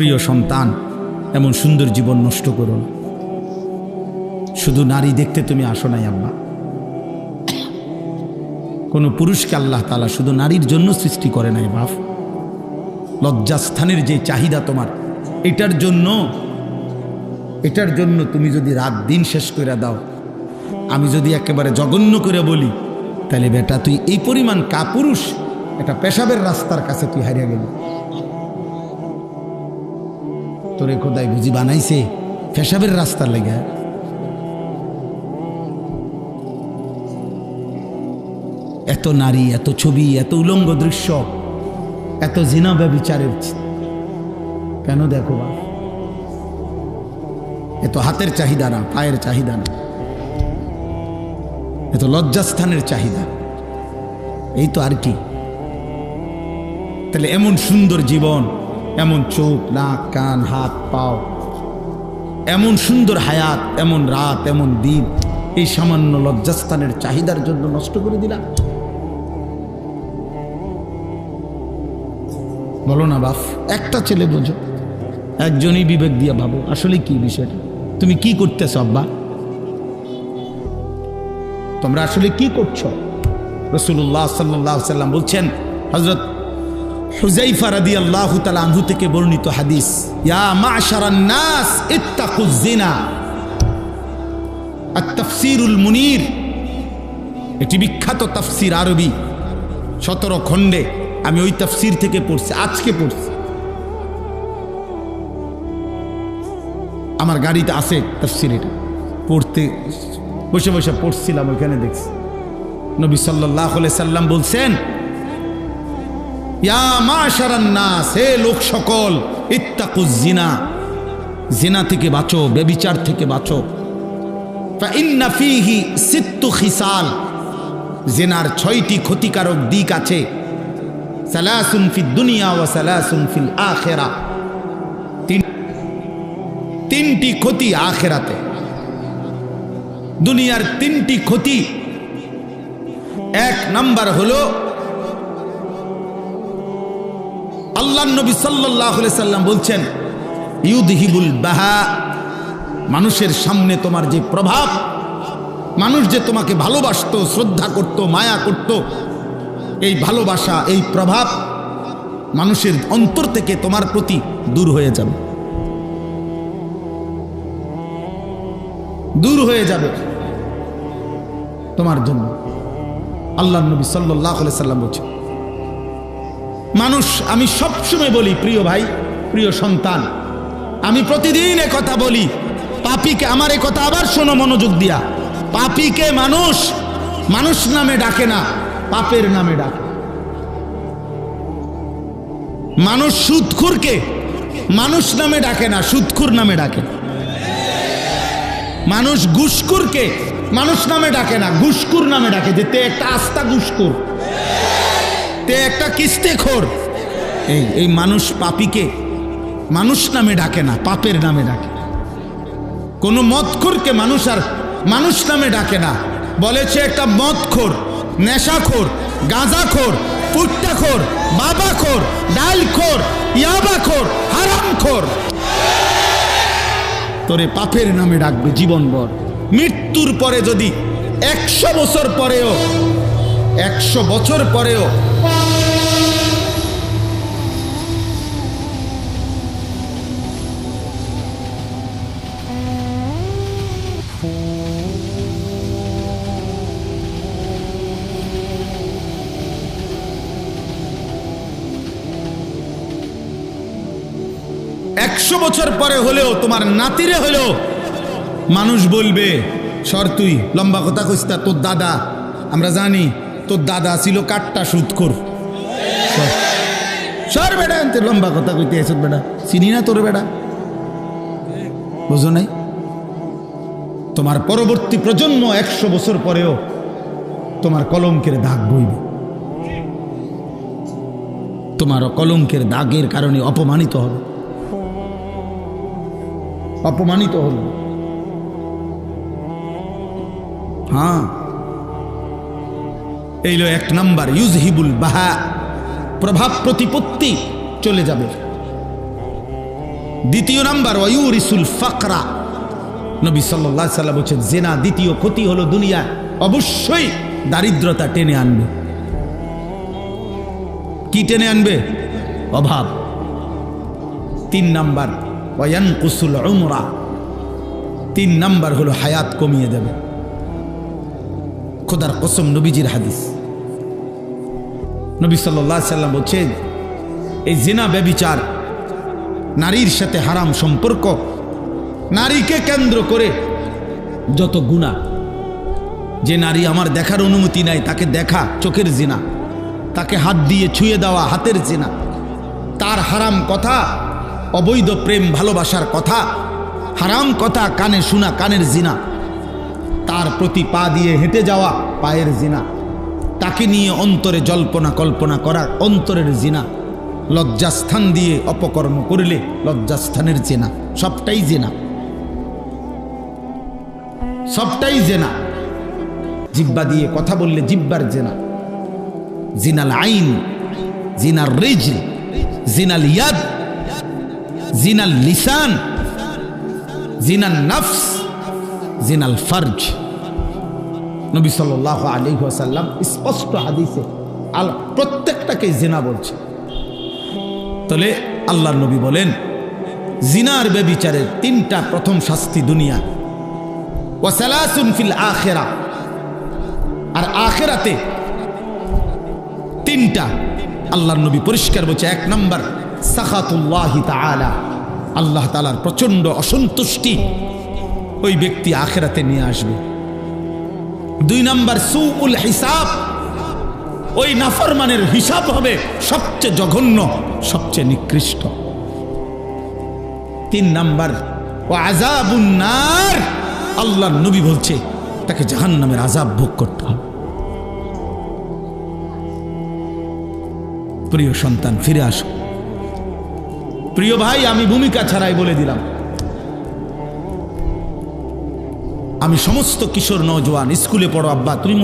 প্রিয় সন্তান, এমন সুন্দর জীবন নষ্ট করো না। শুধু নারী দেখতে তুমি আসো নাই আম্মা। কোনো পুরুষকে আল্লাহ তাআলা শুধু নারীর জন্য সৃষ্টি করে নাই বাপ। লজ্জাস্থানের যে চাহিদা তোমার, এটার জন্য তুমি যদি রাত দিন শেষ করে দাও, আমি যদি একেবারে জঘন্য করে বলি, তাহলে বেটা তুই এই পরিমাণ কাপুরুষ, একটা পেশাবের রাস্তার কাছে তুই হারিয়ে গেলি। তোরে খোদাই বুঝি বানাইছে পেশাবের রাস্তার লেগে। এত নারী, এত ছবি, এত উলঙ্গ দৃশ্য, এত জিনা ব্যভিচারের কেন দেখো বা? এত হাতের চাহিদা না, পায়ের চাহিদা না, এত লজ্জাস্থানের চাহিদা, এই তো আর কি। তাহলে এমন সুন্দর জীবন, এমন চোখ, নাক, কান, হাত, পাও, এমন সুন্দর হায়াত, এমন রাত, এমন দিন, এই সামান্য লজ্জাস্থানের চাহিদার জন্য নষ্ট করে দিলাম। বলো না বাপ, একটা ছেলে বোঝো, একজনই বিবেক দিয়ে ভাবো আসলে কি বিষয়টা, তুমি কি করতেছ আব্বা, তোমরা আসলে কি করছো? রাসূলুল্লাহ সাল্লাল্লাহু আলাইহি ওয়াসাল্লাম বলছেন, হযরত হুযায়ফা রাদিয়াল্লাহু তাআলা আনহু থেকে বর্ণিত হাদিস, ইয়া মা'শারান নাস ইত্তাকুয যিনা। আত-তাফসীরুল মুনীর, এটি বিখ্যাত তাফসীর, আরবি 17 খণ্ডে। আমি ওই তাফসীর থেকে পড়ছি, আজকে পড়ছি, আমার গাড়িতে আছে তাফসীর, এটা পড়তে বসে বসে পড়ছিলাম, ওইখানে দেখছি নবী সাল্লাল্লাহু আলাইহি সাল্লাম বলছেন, ইয়া মা'শারান নাস, হে লোক সকল, ইত্তাকুয যিনা, জিনা থেকে বাঁচো, ব্যভিচার থেকে বাঁচো। ফা ইন্না ফীহি সিত্তু খিসাল, জিনার 6টি ক্ষতিকারক দিক আছে। সালাসুন ফিদ দুনিয়া ওয়া সালাসুন ফিল আখিরা, তিনটি ক্ষতি আখিরাতে। দুনিয়ার 3টি ক্ষতি, 1 নাম্বার হলো আল্লাহর নবী সাল্লাল্লাহু আলাইহি সাল্লাম বলছেন, ইউদহিবুল বাহা, মানুষের সামনে তোমার যে প্রভাব, মানুষ যে তোমাকে ভালোবাসতো, শ্রদ্ধা করত, মায়া করত, এই ভালোবাসা, এই প্রভাব মানুষের অন্তর থেকে তোমার প্রতি দূর হয়ে যাবে, দূর হয়ে যাবে তোমার জন্য। আল্লাহর নবী সাল্লাল্লাহু আলাইহি সাল্লাম বলছেন, মানুষ, আমি সবসময় বলি প্রিয় ভাই, প্রিয় সন্তান, আমি প্রতিদিন এ কথা বলি, পাপীকে, আমার এই কথা আবার শোনো মনোযোগ দিয়া, পাপীকে মানুষ নামে ডাকে না, পাপের নামে ডাকে। মানুষ সুদখোরকে মানুষ নামে ডাকে না, সুদখোর নামে ডাকে। মানুষ ঘুষখোরকে মানুষ নামে ডাকে না, ঘুষখোর নামে ডাকে, যে তে একটা আস্তা ঘুষখোর, তে একটা কিস্তেখোর। এই মানুষ পাপীকে মানুষ নামে ডাকে না, পাপের নামে ডাকে। কোন মদখোরকে মানুষ নামে ডাকে না, বলেছে একটা মদখোর, নেশাখোর, গাঁজাখোর, পুট্টাখোর, বাবাখোর, ডালখোর, ইয়াবাখোর, হারামখোর। তোরে পাপের নামে ডাকবে জীবনভর। মৃত্যুর পরে যদি 100 বছর পরেও 100 বছর পরেও বছর পরে হলেও, তোমার নাতিরে হলেও মানুষ বলবে, সর তুই, লম্বা কথা কইস না, তোর দাদা, আমরা জানি তোর দাদা ছিল কাট্টা সুদখোর, সর বেটা, লম্বা কথা কইতে এসে বেটা, চিনি না তোর বেটা, বুঝো নাই? তোমার পরবর্তী প্রজন্ম 100 বছর পরেও তোমার কলঙ্কের দাগ বইবে, তোমার কলঙ্কের দাগের কারণে অপমানিত হবে, অপমানিত হল। হ্যাঁ, এইলো 1 নাম্বার, ইউজহিবুল বাহা, প্রভাব প্রতিপত্তি চলে যাবে। দ্বিতীয় নাম্বার ওয়ায়ুরিসুল ফাকরা, নবী সাল্লাল্লাহু আলাইহি সাল্লাম বলেছেন জিনা দ্বিতীয় ক্ষতি হলো দুনিয়া অবশ্যই দারিদ্রতা টেনে আনবে। কি টেনে আনবে? অভাব। 3 নাম্বার ওয়ায়ানকুসুল উমরা, 3 নাম্বার হলো হায়াত কমিয়ে দেবে। খোদার কসম, নবীজির হাদিস। নবী সাল্লাল্লাহু আলাইহি সাল্লাম বলছেন এই জিনা ব্যভিচার, নারীর সাথে হারাম সম্পর্ক, নারীকে কেন্দ্র করে যত গুনাহ, যে নারী আমার দেখার অনুমতি নাই তাকে দেখা চোখের জিনা, তাকে হাত দিয়ে ছুঁয়ে দেওয়া হাতের জিনা, তার হারাম কথা, অবৈধ প্রেম ভালোবাসার কথা, হারাম কথা কানে শোনা কানের জিনা, তার প্রতি পা দিয়ে হেঁটে যাওয়া পায়ের জিনা, তাকে নিয়ে অন্তরে জল্পনা কল্পনা করা অন্তরের জিনা, লজ্জাস্থান দিয়ে অপকর্ম করলে লজ্জাস্থানের জিনা, সবটাই জিনা, সবটাই জিনা। জিহ্বা দিয়ে কথা বললে জিহ্বার জিনা, জিনাল আইন, জিনাল রিজল, জিনাল ইয়াদ, জিনাল লিসান, জিনাল নফস, জিনাল ফরজ। নবী সাল্লাল্লাহু আলাইহি ওয়াসাল্লাম স্পষ্ট হাদিসে প্রত্যেকটাকে জিনা বলছে। তাহলে আল্লাহর নবী বলেন জিনার ব্যভিচারের 3টা প্রথম শাস্তি দুনিয়া, ওয়া সালাসুন ফিল আখিরা, আর আখিরাতে 3টা আল্লাহর নবী পরিষ্কার বলছে। 1 নাম্বার সাখাতুল্লাহি তাআলা, আল্লাহ তাআলার প্রচন্ড অসন্তুষ্টি ওই ব্যক্তি আখিরাতে নিয়ে আসবে। 2 নাম্বার সুউল হিসাব, ওই নাফরমানের হিসাব হবে সবচেয়ে জঘন্য, সবচেয়ে নিকৃষ্ট। 3 নাম্বার ওয়া আযাবুন নার, আল্লাহর নবী বলছে তাকে জাহান্নামের আযাব ভোগ করতে হবে। প্রিয় সন্তান ফিরে আসো। প্রিয় ভাই, আমি ভূমিকা ছাড়াই বলে দিলাম, আমি সমস্ত কিশোর নওজোয়ান, স্কুলে পড়ো আব্বা, তুমি